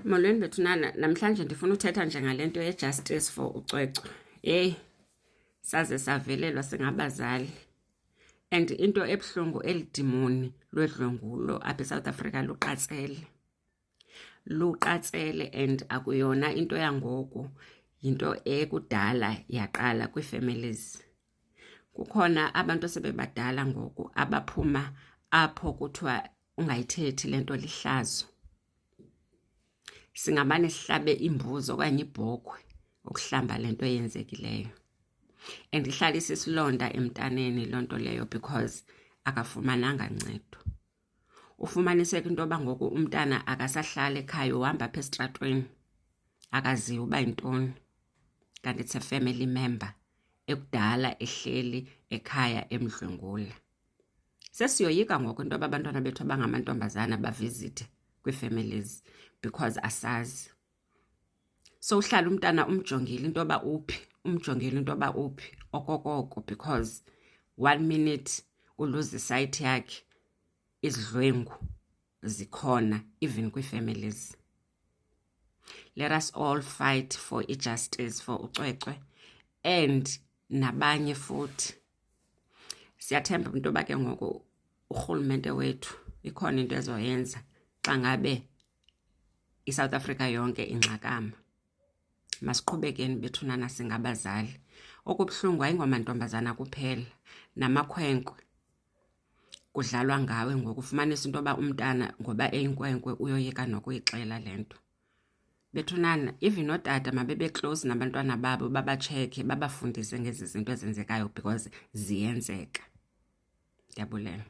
Molweni bethunana, namhlanje ndifuna uthetha nje ngale nto ye-justice for ucwecwe. Saze savelelwa singabazali. And into ebuhlungu elidimoni lwedlwengulo apha eSouth Africa luqatsele and akuyona into yangoku, yinto ekudala yaqala kwii-families. Kukhona abantu sebebadala ngoku abaphuma apho kuthiwa ungayithethi le nto lihlazo. Singamane sihlabe imbuzi okanye ibhokhwe ukuhlamba le nto eyenzekileyo. And ihlalisa isilonda emntaneni loo nto leyo because akafumananga ncedo. Ufumaniseka into yoba ngoku umntana akasahlala ekhaya, uhamba apha esitratweni akaziwa uba yintoni, kanti it's a family member ekudala ehleli ekhaya emdlwengula. Sesiyoyika ngoku into yoba abantwana bethu abangamantombazana bavizithe kwii-families because asazi. So uhlala umntana umjongile into yoba uphi, okokoko, because 1 minute uluza isight yakhe, izidlwengu zikhona even kwii-families. Let us all fight for justice for ucwecwe and nabanye futhi. Siyathemba into yoba ke ngoku urhulumente wethu ikhona into ezoyenza xa ngabe iSouth Africa yonke ingxakama. Masiqhubekeni bethunana singabazali. Okubuhlungu ayingomantombazana kuphela, namakhwenkwe kudlalwa ngawe ngoku. Ufumanisa into yoba umntana ngoba eyinkwenkwe uyoyika nokuyixela le nto. Bethunana, even ootata mabebe close nabantwana babo, babatshekhe, babafundise ngezi zinto ezenzekayo because ziyenzeka. Ndiyabulela.